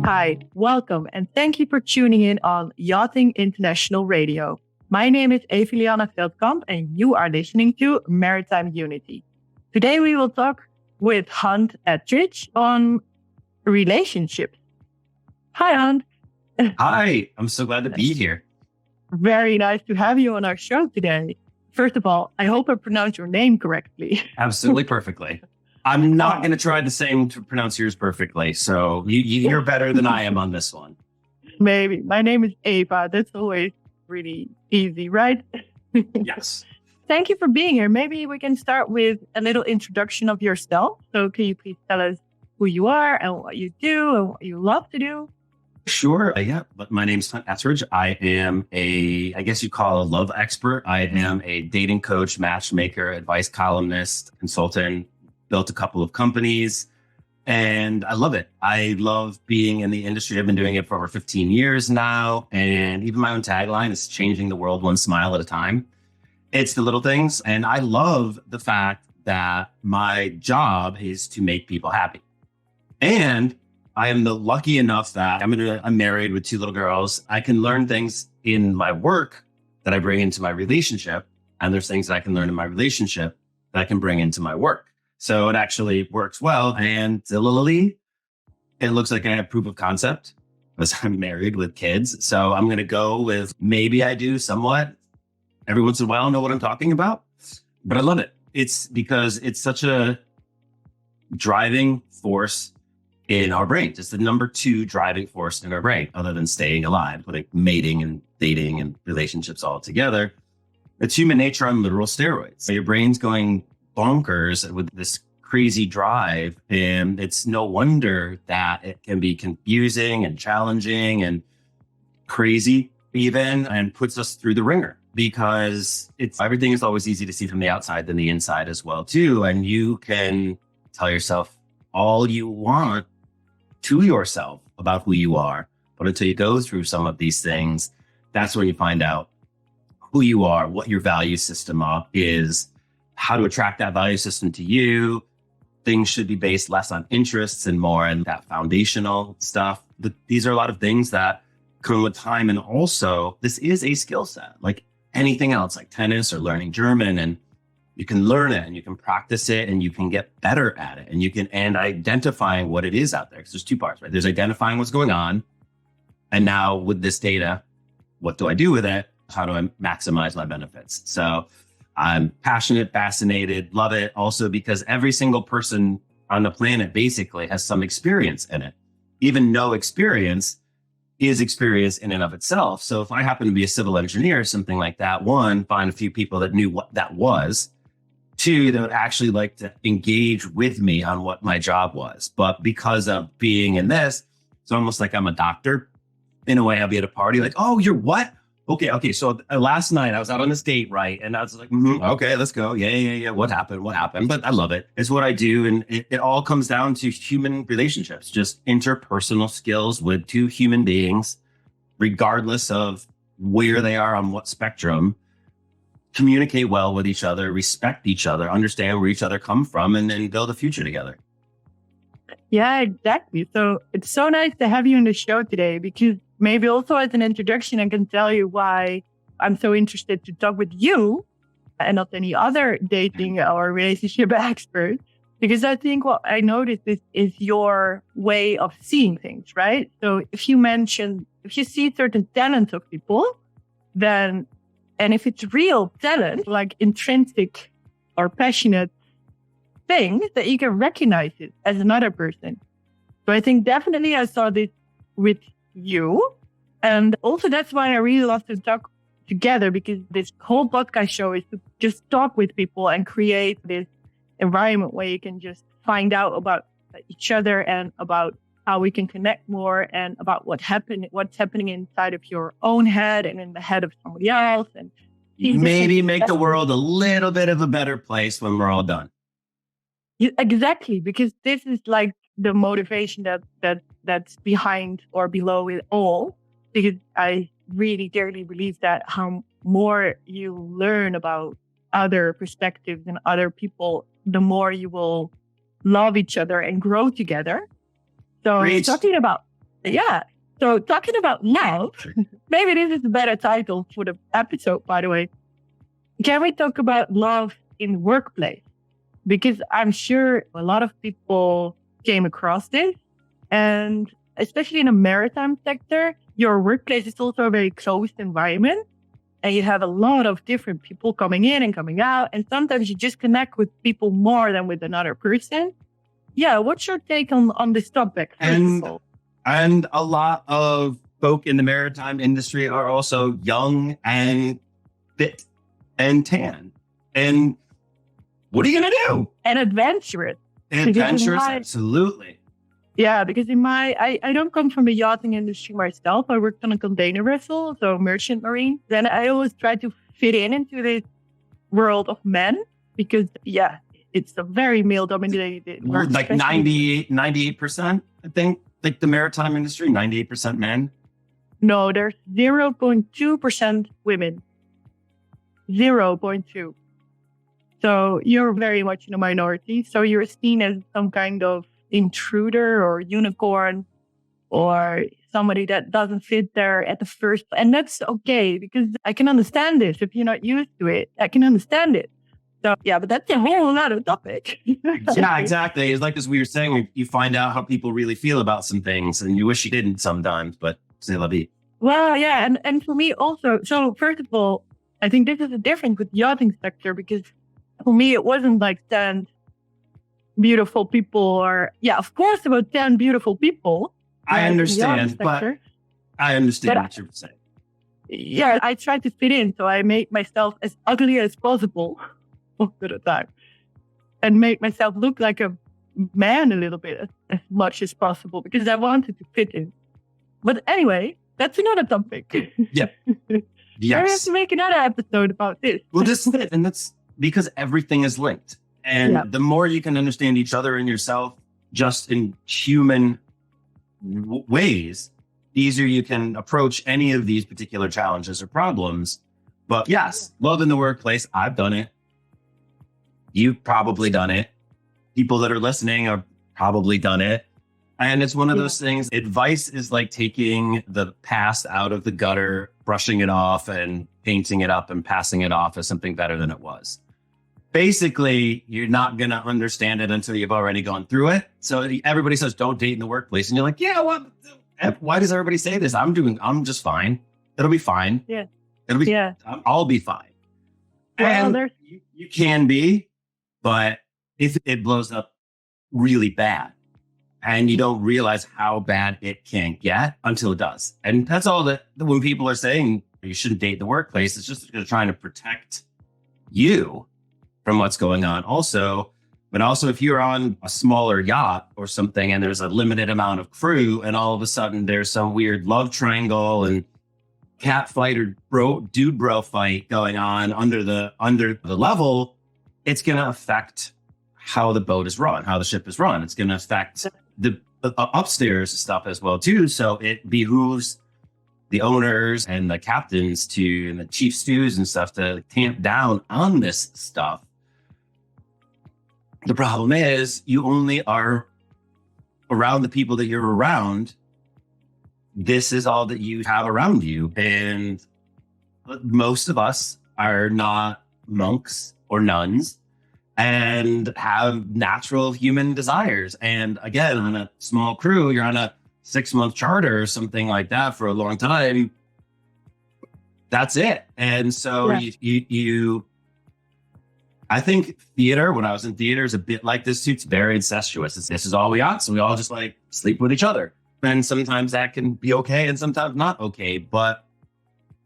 Hi, welcome, and thank you for tuning in on Yachting International Radio. My name is Eva Lianne Veldkamp, and you are listening to Maritime Unity. Today we will talk with Hunt Etheridge on relationships. Hi, Hunt. Hi, I'm so glad to be here. Very nice to have you on our show today. First of all, I hope I pronounced your name correctly. Absolutely perfectly. I'm not going to try the same to pronounce yours perfectly. So you're better than I am on this one. Maybe. My name is Eva. That's always really easy, right? Yes. Thank you for being here. Maybe we can start with a little introduction of yourself. So can you please tell us who you are and what you do and what you love to do? Sure. But my name's Hunt Etheridge. I am I guess you call a love expert. I am a dating coach, matchmaker, advice columnist, consultant, built a couple of companies, and I love it. I love being in the industry. I've been doing it for over 15 years now. And even my own tagline is changing the world one smile at a time. It's the little things. And I love the fact that my job is to make people happy. And I am lucky enough that I'm married with 2 little girls. I can learn things in my work that I bring into my relationship. And there's things that I can learn in my relationship that I can bring into my work. So it actually works well. And similarly, it looks like I have proof of concept because I'm married with kids. So I'm going to go with maybe I do somewhat every once in a while know what I'm talking about. But I love it. It's because it's such a driving force in our brains. It's the number 2 driving force in our brain, other than staying alive, putting mating and dating and relationships all together. It's human nature on literal steroids. So your brain's going bonkers with this crazy drive. And it's no wonder that it can be confusing and challenging and crazy even, and puts us through the ringer because everything is always easy to see from the outside than the inside as well too. And you can tell yourself all you want to yourself about who you are. But until you go through some of these things, that's when you find out who you are, what your value system is, how to attract that value system to you. Things should be based less on interests and more on that foundational stuff. These are a lot of things that come with time. And also, this is a skill set like anything else, like tennis or learning German. And you can learn it and you can practice it and you can get better at it. And identifying what it is out there. Because there's 2 parts, right? There's identifying what's going on. And now with this data, what do I do with it? How do I maximize my benefits? So I'm passionate, fascinated, love it. Also because every single person on the planet basically has some experience in it. Even no experience is experience in and of itself. So if I happen to be a civil engineer or something like that, 1, find a few people that knew what that was. 2, that would actually like to engage with me on what my job was. But because of being in this, it's almost like I'm a doctor. In a way, I'll be at a party like, oh, you're what? Okay. So last night I was out on this date, right? And I was like, okay, let's go. Yeah. What happened? But I love it. It's what I do. And it all comes down to human relationships, just interpersonal skills with 2 human beings, regardless of where they are on what spectrum, communicate well with each other, respect each other, understand where each other come from, and then build a future together. Yeah, exactly. So it's so nice to have you on the show today because maybe also as an introduction, I can tell you why I'm so interested to talk with you and not any other dating or relationship expert. Because I think what I noticed is your way of seeing things, right? So if you see certain talents of people, then, and if it's real talent, like intrinsic or passionate things, that you can recognize it as another person. So I think definitely I saw this with you. And also that's why I really love to talk together, because this whole podcast show is to just talk with people and create this environment where you can just find out about each other and about how we can connect more and about what's happening inside of your own head and in the head of somebody else. And maybe make the world a little bit of a better place when we're all done. Exactly, because this is like the motivation that's behind or below it all. Because I really dearly believe that how more you learn about other perspectives and other people, the more you will love each other and grow together. So Preach. talking about love, maybe this is a better title for the episode, by the way. Can we talk about love in workplace? Because I'm sure a lot of people came across this, and especially in the maritime sector, your workplace is also a very closed environment. And you have a lot of different people coming in and coming out. And sometimes you just connect with people more than with another person. Yeah, what's your take on this topic? And a lot of folk in the maritime industry are also young and fit and tan. And what are you going to do? And adventurous. Adventurous, absolutely. Yeah, because I don't come from the yachting industry myself. I worked on a container vessel, so merchant marine. Then I always try to fit into this world of men because, it's a very male-dominated work. Like 98%, I think, like the maritime industry, 98% men. No, there's 0.2% women. 0.2. So you're very much in a minority. So you're seen as some kind of intruder or unicorn or somebody that doesn't fit there at the first. And that's okay, because I can understand this. If you're not used to it, I can understand it. So, but that's a whole other topic. Yeah, exactly. It's like as we were saying, you find out how people really feel about some things and you wish you didn't sometimes, but c'est la vie. Well, yeah. And for me also, so first of all, I think this is a difference with the yachting sector, because for me, it wasn't like 10 beautiful people or, of course, about 10 beautiful people. I understand, but I understand what you're saying. Yeah, I tried to fit in. So I made myself as ugly as possible most of the time and made myself look like a man a little bit as much as possible because I wanted to fit in. But anyway, that's another topic. Yeah. Yes. We have to make another episode about this. Well, this is it. And that's because everything is linked. And the more you can understand each other and yourself just in human ways, the easier you can approach any of these particular challenges or problems. But yes, love in the workplace. I've done it. You've probably done it. People that are listening have probably done it. And it's one of those things. Advice is like taking the past out of the gutter, brushing it off and painting it up and passing it off as something better than it was. Basically, you're not going to understand it until you've already gone through it. So everybody says, don't date in the workplace. And you're like, why does everybody say this? I'm just fine. It'll be fine. Yeah. I'll be fine. Well, and you can be, but if it blows up really bad and you don't realize how bad it can get until it does. And that's all that when people are saying you shouldn't date in the workplace, it's just trying to protect you from what's going on also. But also if you're on a smaller yacht or something and there's a limited amount of crew and all of a sudden there's some weird love triangle and cat fight or dude bro fight going on under the level, it's going to affect how the boat is run, how the ship is run. It's going to affect the upstairs stuff as well too. So it behooves the owners and the captains and the chief stews and stuff to tamp down on this stuff. The problem is you only are around the people that you're around. This is all that you have around you. And most of us are not monks or nuns and have natural human desires. And again, on a small crew, you're on a 6-month charter or something like that for a long time. That's it. And so I think theater, when I was in theater, is a bit like this too. It's very incestuous. This is all we got. So we all just like sleep with each other. And sometimes that can be okay and sometimes not okay. But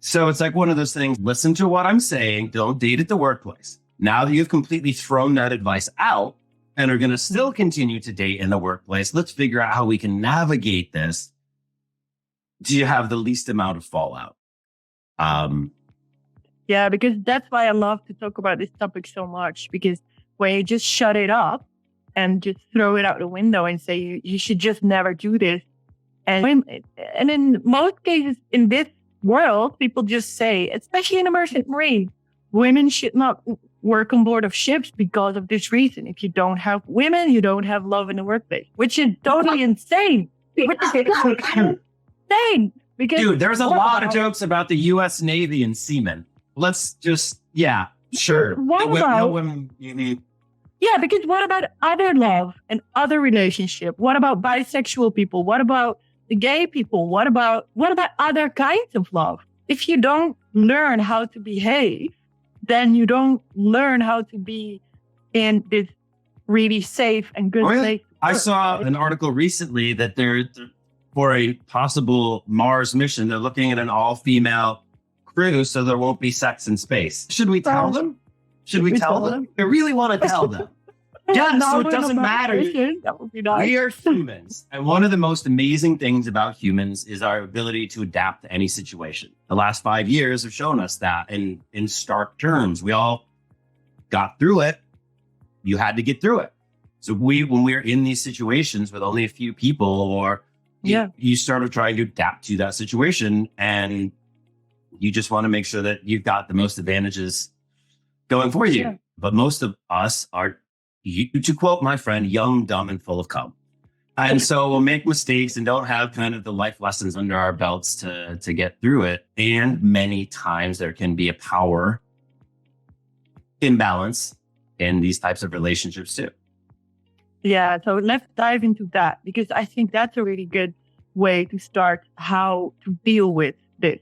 so it's like one of those things. Listen to what I'm saying. Don't date at the workplace. Now that you've completely thrown that advice out and are going to still continue to date in the workplace, let's figure out how we can navigate this. Do you have the least amount of fallout? Yeah, because that's why I love to talk about this topic so much, because when you just shut it up and just throw it out the window and say you should just never do this. And in most cases, in this world, people just say, especially in the merchant marine, women should not work on board of ships because of this reason. If you don't have women, you don't have love in the workplace, which is totally insane. Insane. Because Dude, there's a lot of jokes about the U.S. Navy and seamen. Let's just, sure. What about, because what about other love and other relationship? What about bisexual people? What about the gay people? What about other kinds of love? If you don't learn how to behave, then you don't learn how to be in this really safe and good place. I saw an article recently that they're for a possible Mars mission, they're looking at an all-female crew so there won't be sex in space. Should we tell them? Should we tell them? I really want to tell them. Yeah, so it doesn't matter. That would be nice. We are humans. And one of the most amazing things about humans is our ability to adapt to any situation. The last 5 years have shown us that in stark terms. We all got through it. You had to get through it. So when we're in these situations with only a few people, or you started trying to adapt to that situation, and you just want to make sure that you've got the most advantages going for you. Yeah. But most of us are, to quote my friend, young, dumb, and full of cum. And so we'll make mistakes and don't have kind of the life lessons under our belts to get through it. And many times there can be a power imbalance in these types of relationships too. Yeah, so let's dive into that, because I think that's a really good way to start how to deal with this.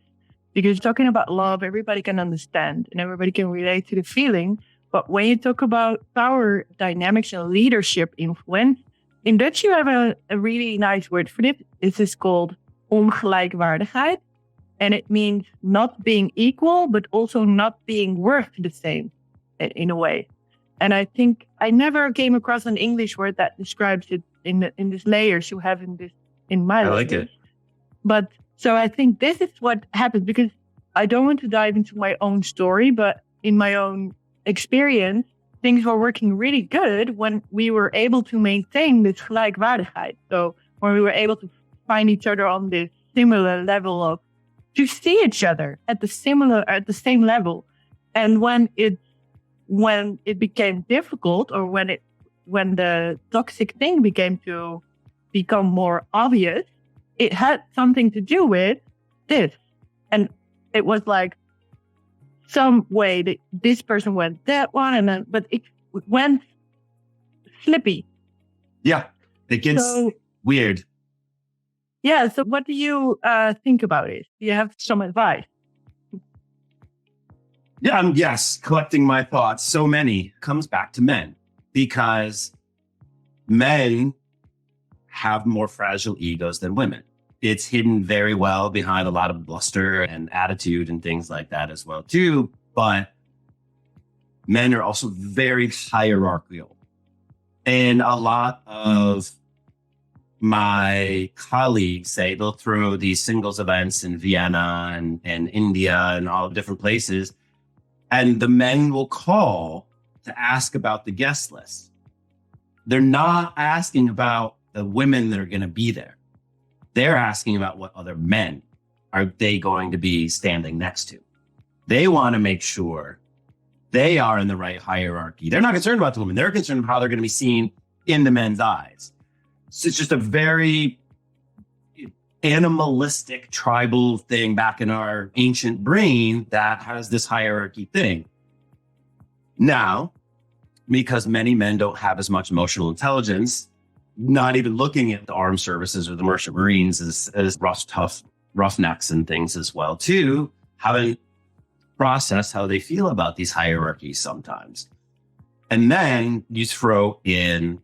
Because talking about love, everybody can understand and everybody can relate to the feeling. But when you talk about power dynamics and leadership influence, in Dutch you have a really nice word for it. This is called ongelijkwaardigheid. And it means not being equal, but also not being worth the same in a way. And I think I never came across an English word that describes it in this layers you have in my language. I like it. But so I think this is what happens, because I don't want to dive into my own story, but in my own experience, things were working really good when we were able to maintain this gelijkwaardigheid. So when we were able to find each other on this similar level of to see each other at the same level. And when it became difficult, or when the toxic thing become more obvious, it had something to do with this. And it was like some way that this person went that one, but it went slippy. Yeah, it gets weird. Yeah, so what do you think about it? Do you have some advice? Yeah, yes, collecting my thoughts. So many comes back to men, because men have more fragile egos than women. It's hidden very well behind a lot of bluster and attitude and things like that as well too. But men are also very hierarchical. And a lot of my colleagues say they'll throw these singles events in Vienna and India and all different places. And the men will call to ask about the guest list. They're not asking about the women that are going to be there. They're asking about what other men are they going to be standing next to. They want to make sure they are in the right hierarchy. They're not concerned about the women. They're concerned about how they're going to be seen in the men's eyes. So it's just a very animalistic tribal thing back in our ancient brain that has this hierarchy thing. Now, because many men don't have as much emotional intelligence, not even looking at the armed services or the merchant marines as tough roughnecks and things as well too, haven't processed how they feel about these hierarchies sometimes. And then you throw in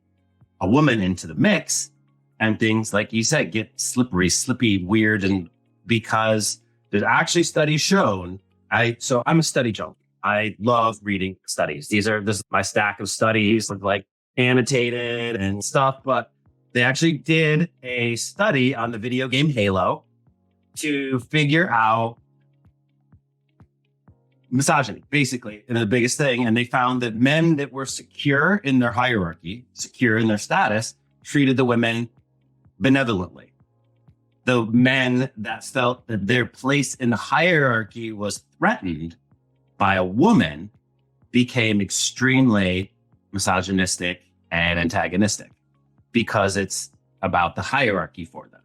a woman into the mix, and things, like you said, get slippery, slippy, weird. And because there's actually studies shown, so I'm a study junkie. I love reading studies. This is my stack of studies, like annotated and stuff. But they actually did a study on the video game Halo to figure out misogyny, basically, and the biggest thing. And they found that men that were secure in their hierarchy, secure in their status, treated the women benevolently. The men that felt that their place in the hierarchy was threatened by a woman became extremely misogynistic and antagonistic because it's about the hierarchy for them.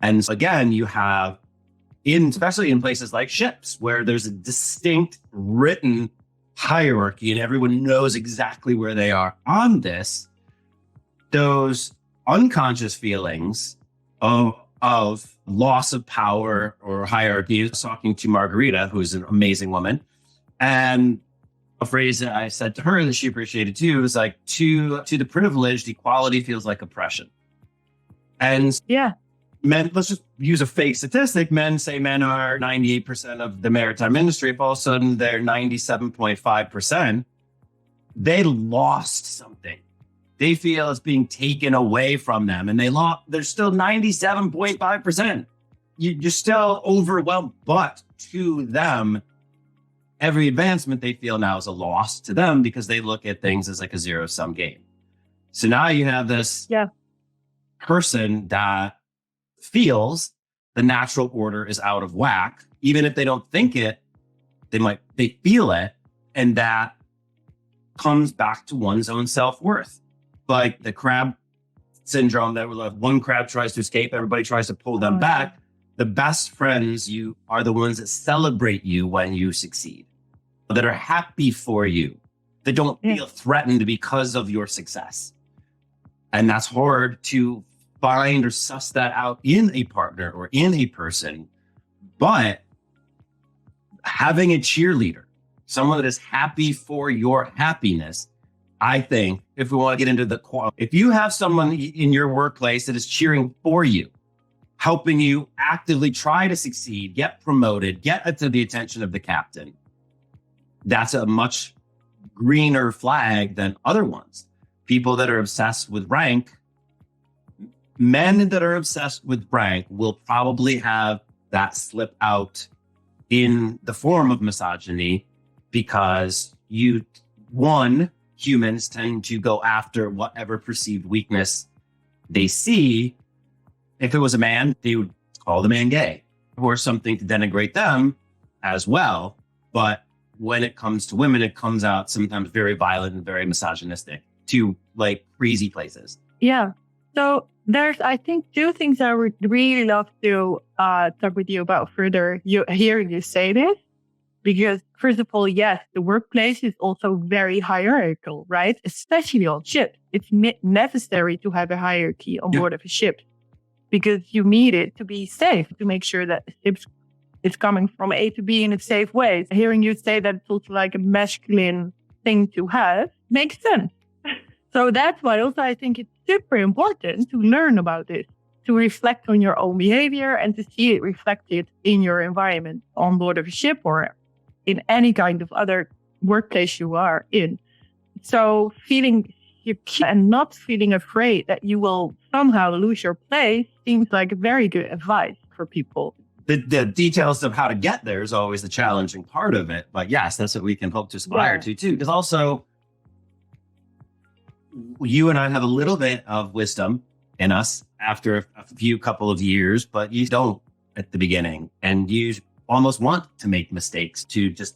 And so again, you have especially in places like ships where there's a distinct written hierarchy and everyone knows exactly where they are on this, those unconscious feelings of loss of power or hierarchy. I was talking to Margarita, who's an amazing woman, and a phrase that I said to her that she appreciated too was like, to the privileged, equality feels like oppression. And Yeah. men, let's just use a fake statistic. Men say men are 98% of the maritime industry. If all of a sudden they're 97.5%, they lost something. They feel it's being taken away from them, and they're still 97.5%. You're still overwhelmed, but to them, every advancement they feel now is a loss to them because they look at things as like a zero-sum game. So now you have this person that feels the natural order is out of whack. Even if they don't think it, they feel it. And that comes back to one's own self-worth. Like the crab syndrome that one crab tries to escape, everybody tries to pull them back. The best friends you are the ones that celebrate you when you succeed, that are happy for you, that don't feel threatened because of your success. And that's hard to find or suss that out in a partner or in a person. But having a cheerleader, someone that is happy for your happiness, I think if we want to get into if you have someone in your workplace that is cheering for you, helping you actively try to succeed, get promoted, get to the attention of the captain, that's a much greener flag than other ones. People that are obsessed with rank, men that are obsessed with rank will probably have that slip out in the form of misogyny because humans tend to go after whatever perceived weakness they see. If it was a man, they would call the man gay or something to denigrate them as well. But when it comes to women, it comes out sometimes very violent and very misogynistic to like crazy places. Yeah. So there's, I think, two things I would really love to talk with you about further. Hearing you say this, because first of all, yes, the workplace is also very hierarchical, right? Especially on ships. It's necessary to have a hierarchy on board of a ship because you need it to be safe, to make sure that the ship is coming from A to B in a safe way. Hearing you say that it's also like a masculine thing to have makes sense. So that's why also I think it's super important to learn about this, to reflect on your own behavior and to see it reflected in your environment on board of a ship or in any kind of other workplace you are in. So feeling secure and not feeling afraid that you will somehow lose your place seems like a very good advice for people. The details of how to get there is always the challenging part of it. But yes, that's what we can hope to aspire to too. Because also, you and I have a little bit of wisdom in us after a few couple of years, but you don't at the beginning. And you almost want to make mistakes to just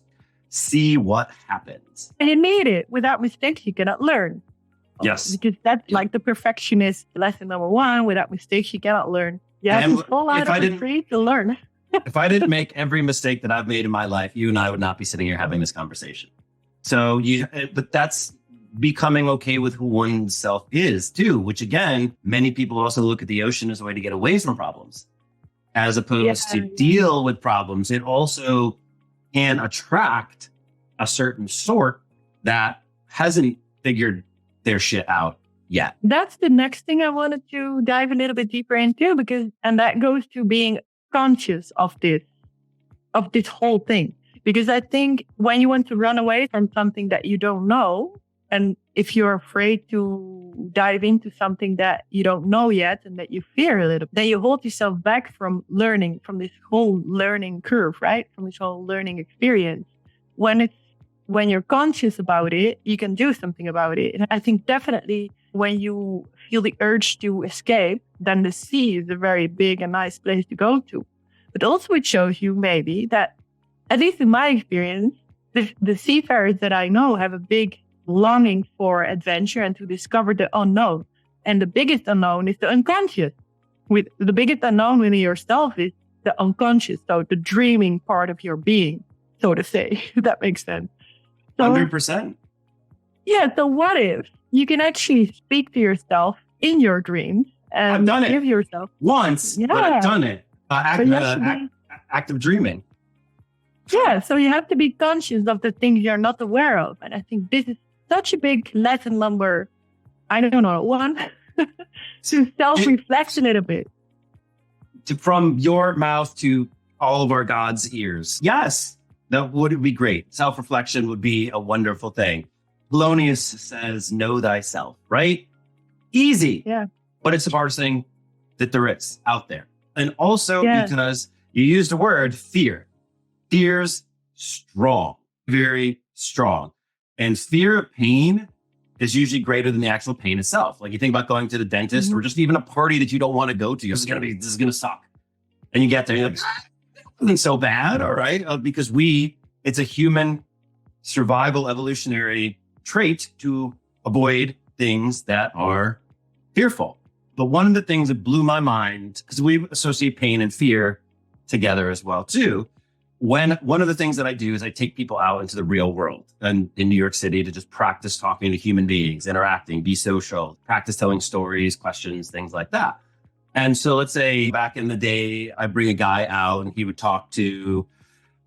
see what happens. And you need it. Without mistakes, you cannot learn. Yes. Because that's like the perfectionist lesson number one. Without mistakes, you cannot learn. You have to fall out of the tree to learn. If I didn't make every mistake that I've made in my life, you and I would not be sitting here having this conversation. So but that's becoming okay with who oneself is too, which again, many people also look at the ocean as a way to get away from problems as opposed to deal with problems. It also can attract a certain sort that hasn't figured their shit out yet. That's the next thing I wanted to dive a little bit deeper into and that goes to being conscious of this whole thing. Because I think when you want to run away from something that you don't know, and if you're afraid to dive into something that you don't know yet and that you fear a little, then you hold yourself back from learning, from this whole learning curve, right? From this whole learning experience. When you're conscious about it, you can do something about it. And I think definitely when you feel the urge to escape, then the sea is a very big and nice place to go to. But also it shows you maybe that, at least in my experience, the seafarers that I know have a big longing for adventure and to discover the unknown. And the biggest unknown is the unconscious. With the biggest unknown within yourself is the unconscious, so the dreaming part of your being, so to say, if that makes sense. So, 100%. Yeah, so what if you can actually speak to yourself in your dreams and I've done it give yourself once, but I've done it. Active dreaming. Yeah, so you have to be conscious of the things you're not aware of. And I think this is such a big lesson number, I don't know, one, to self-reflect a little bit. From your mouth to all of our God's ears. Yes, that would be great. Self-reflection would be a wonderful thing. Polonius says, know thyself, right? Easy. Yeah. But it's the hardest thing that there is out there. And also because you used the word fear. Fear's strong, very strong. And fear of pain is usually greater than the actual pain itself. Like you think about going to the dentist or just even a party that you don't want to go to. This is gonna suck. And you get there, you're like, nothing so bad, all right? Because it's a human survival evolutionary trait to avoid things that are fearful. But one of the things that blew my mind, because we associate pain and fear together as well too. One of the things that I do is I take people out into the real world and in New York City to just practice talking to human beings, interacting, be social, practice telling stories, questions, things like that. And so let's say back in the day, I bring a guy out and he would talk to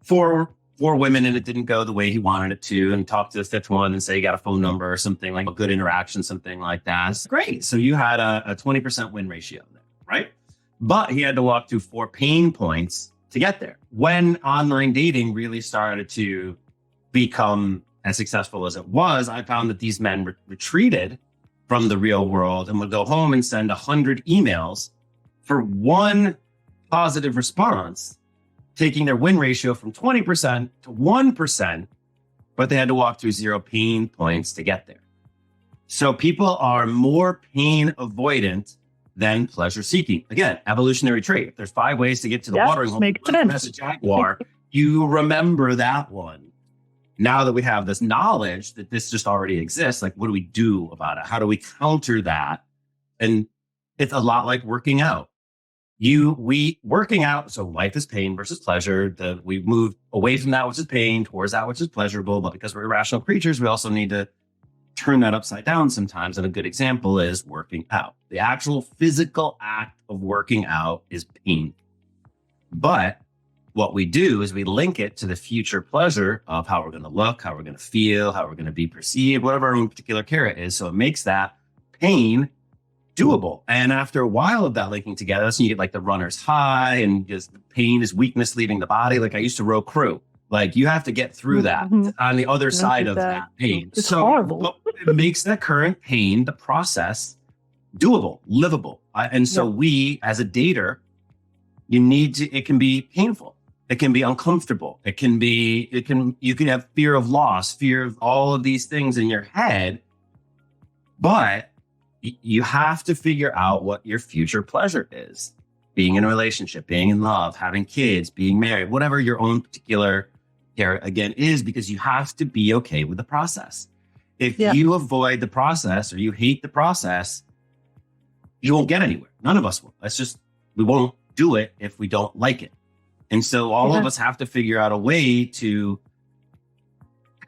four women and it didn't go the way he wanted it to, and talk to the fifth one and say, you got a phone number or something, like a good interaction, something like that. It's great. So you had a 20% win ratio there, right? But he had to walk through 4 pain points to get there. When online dating really started to become as successful as it was, I found that these men retreated from the real world and would go home and send 100 emails for one positive response, taking their win ratio from 20% to 1%, but they had to walk through 0 pain points to get there. So people are more pain avoidant than pleasure seeking. Again, evolutionary trait. If there's 5 ways to get to the watering hole as a jaguar, you remember that one. Now that we have this knowledge that this just already exists, like what do we do about it? How do we counter that? And it's a lot like working out. Working out, so life is pain versus pleasure. We move away from that which is pain towards that which is pleasurable. But because we're irrational creatures, we also need to turn that upside down sometimes. And a good example is working out. The actual physical act of working out is pain. But what we do is we link it to the future pleasure of how we're going to look, how we're going to feel, how we're going to be perceived, whatever our own particular carrot is. So it makes that pain doable. And after a while of that linking together, so you get like the runner's high and just pain is weakness leaving the body. Like I used to row crew. Like you have to get through that on the other side of that pain. It's horrible. It makes that current pain, the process, doable, livable. And so we, as a dater, it can be painful. It can be uncomfortable. You can have fear of loss, fear of all of these things in your head, but you have to figure out what your future pleasure is. Being in a relationship, being in love, having kids, being married, whatever your own particular care again is, because you have to be okay with the process. If you avoid the process or you hate the process, you won't get anywhere. None of us will. We won't do it if we don't like it. And so all of us have to figure out a way to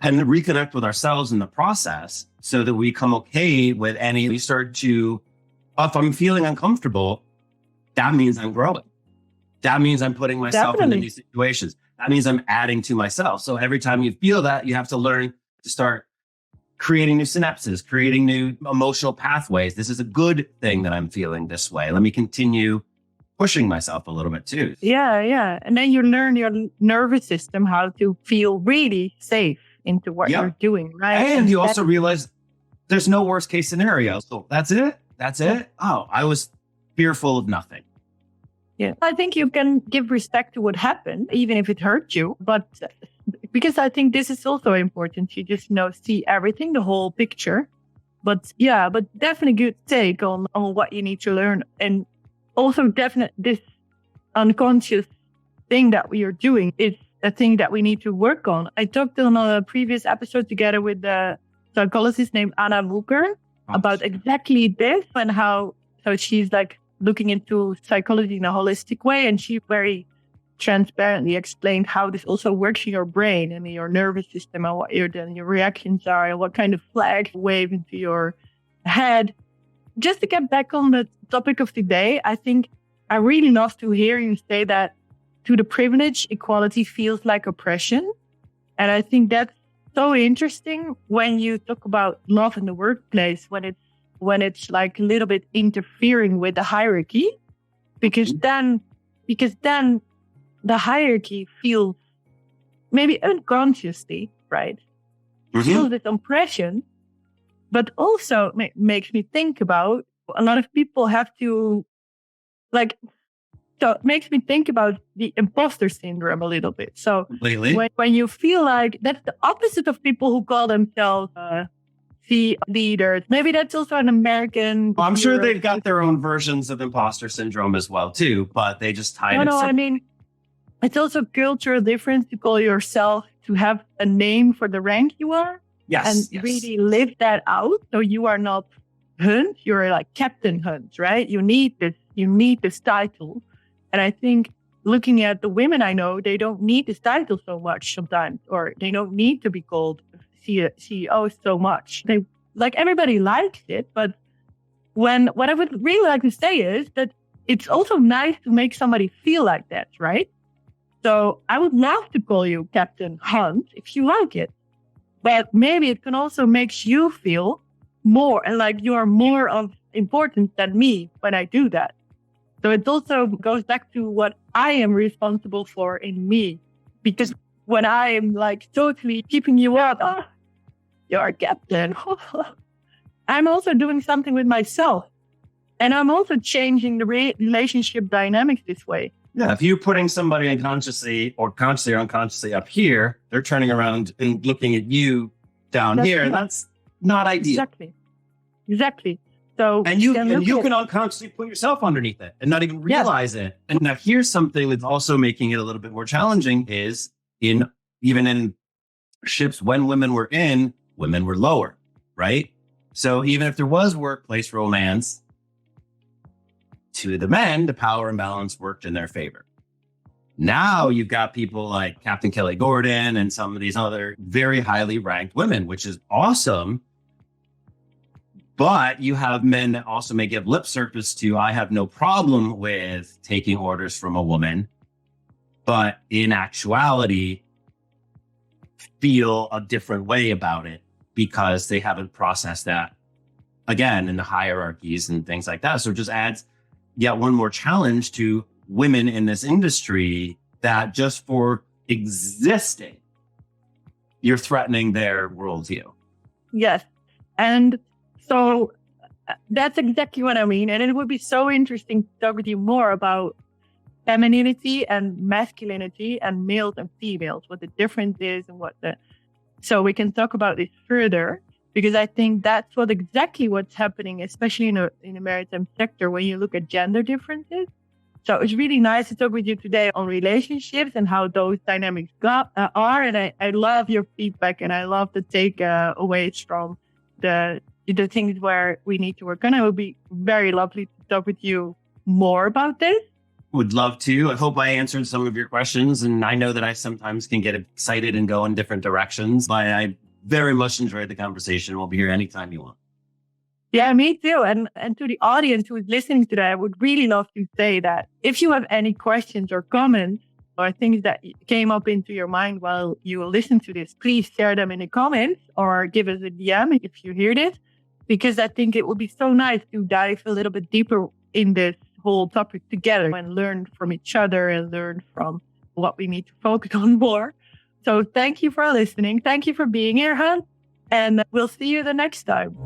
and reconnect with ourselves in the process so that we come okay with we start to, if I'm feeling uncomfortable, that means I'm growing. That means I'm putting myself into new situations. That means I'm adding to myself. So every time you feel that, you have to learn to start creating new synapses, creating new emotional pathways. This is a good thing that I'm feeling this way. Let me continue pushing myself a little bit too. Yeah. And then you learn your nervous system how to feel really safe into what you're doing, right? And you also realize there's no worst case scenario. So that's it. Oh, I was fearful of nothing. Yeah, I think you can give respect to what happened, even if it hurt you. But because I think this is also important, you just see everything, the whole picture. But definitely good take on what you need to learn. And also definitely this unconscious thing that we are doing is a thing that we need to work on. I talked on a previous episode together with the psychologist named Anna Muker about exactly this and how, so she's like looking into psychology in a holistic way. And she very transparently explained how this also works in your brain and in your nervous system and what your reactions are and what kind of flag wave into your head. Just to get back on the topic of today, I think I really love to hear you say that to the privilege, equality feels like oppression. And I think that's so interesting when you talk about love in the workplace, when it's like a little bit interfering with the hierarchy, because then the hierarchy feels maybe unconsciously, right? Feels this oppression, but also makes me think about a lot of people have to so it makes me think about the imposter syndrome a little bit. So when you feel like that's the opposite of people who call themselves leaders, maybe that's also an American. Well, I'm sure they've got their own versions of imposter syndrome as well too, but they just tie it. No, I mean, it's also cultural difference to call yourself, to have a name for the rank you are. Yes. And really live that out. So you are not Hunt, you're like Captain Hunt, right? You need this title. And I think looking at the women I know, they don't need this title so much sometimes, or they don't need to be called CEO so much. They like everybody likes it, but what I would really like to say is that it's also nice to make somebody feel like that, right? So I would love to call you Captain Hunt if you like it, but maybe it can also make you feel more and like you are more of importance than me when I do that. So it also goes back to what I am responsible for in me. Because when I am like totally keeping you up, you're captain, I'm also doing something with myself. And I'm also changing the relationship dynamics this way. Yeah, if you're putting somebody unconsciously or consciously or unconsciously up here, they're turning around and looking at you down here. And that's not ideal. Exactly. So you can unconsciously put yourself underneath it and not even realize it. And now here's something that's also making it a little bit more challenging is even in ships when women were lower, right? So even if there was workplace romance, to the men, the power imbalance worked in their favor. Now you've got people like Captain Kelly Gordon and some of these other very highly ranked women, which is awesome. But you have men that also may give lip service to, I have no problem with taking orders from a woman, but in actuality, feel a different way about it because they haven't processed that, again, in the hierarchies and things like that. So it just adds yet one more challenge to women in this industry that just for existing, you're threatening their worldview. Yes. And so that's exactly what I mean. And it would be so interesting to talk with you more about femininity and masculinity and males and females, what the difference is and so we can talk about this further, because I think that's exactly what's happening, especially in the maritime sector, when you look at gender differences. So it's really nice to talk with you today on relationships and how those dynamics are. And I love your feedback and I love the takeaways from the things where we need to work on. It would be very lovely to talk with you more about this. Would love to. I hope I answered some of your questions. And I know that I sometimes can get excited and go in different directions, but I very much enjoyed the conversation. We'll be here anytime you want. Yeah, me too. And to the audience who is listening today, I would really love to say that if you have any questions or comments or things that came up into your mind while you listen to this, please share them in the comments or give us a DM if you hear this, because I think it would be so nice to dive a little bit deeper in this whole topic together and learn from each other and learn from what we need to focus on more. So thank you for listening. Thank you for being here, Hunt. And we'll see you the next time.